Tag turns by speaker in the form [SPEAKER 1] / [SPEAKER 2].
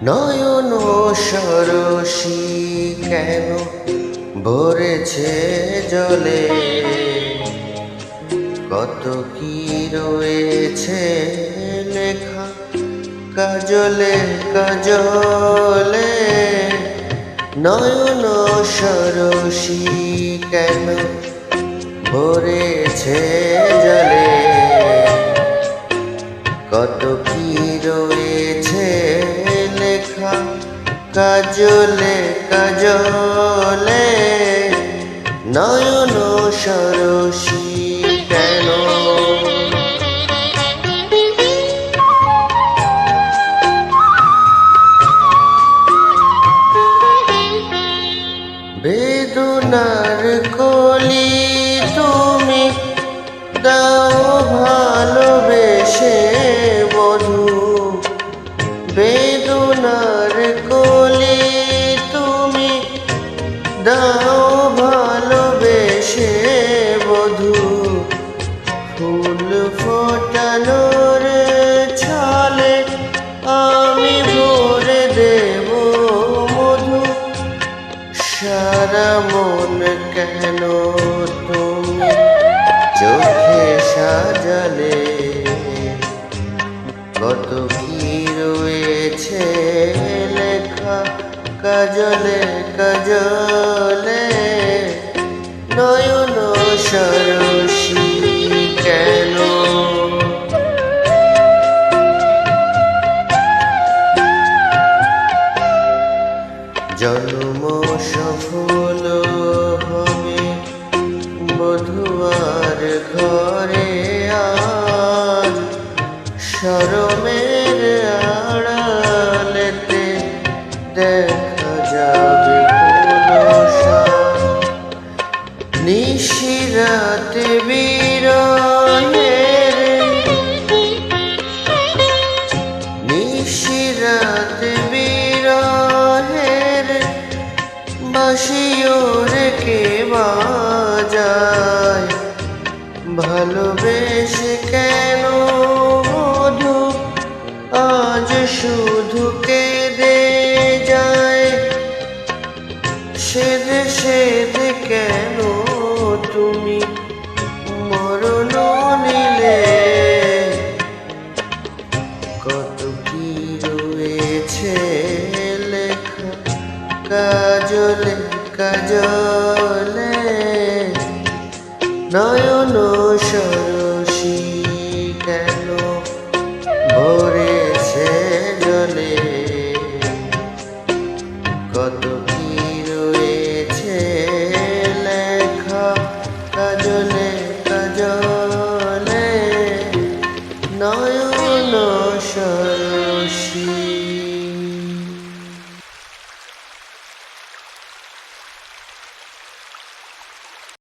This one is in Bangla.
[SPEAKER 1] নয়ন সরসী কেন ভরেছে জলে, কত কি রয়েছে লেখা কাজলে কাজলে। নয়ন সরসী কেন ভরেছে জলে, কত কি রয়েছে লেখা কাজলে কাজলে। নয়ন সরসী কেন, বেদনার কলি তুমি দাও ভালোবেসে বধূ, বেদনার কলি তুমি দাও ভালোবেসে বধূ। ফুল ফোটানোর ছলে আমি ভরে দেব মধু, সারা মন কেন তুমি চোখে সাজালে, কত কি রয়েছে লেখা কাজলে কাজলে। নয়ন সরসী কেন, জন্ম সফল হবে বধুয়ার ঘরে আজ, শরমের আড়ালেতে দেখা যাবে নিশিরাতে বিরহের, নিশিরাতে বিরহের বাঁশিও রেখে বাজায়। ভালোবেসে কেন মধু আজ শুধু কেঁদে যায়, সেদে সেদে কেন তুমি মরণ নিলে, কত কি রয়েছে লেখা কাজলে কাজলে। নয়ন সরসী কেন ভরেছে জলে, কত কি রয়েছে লেখা কাজলে কাজলে। নয়ন সরসী।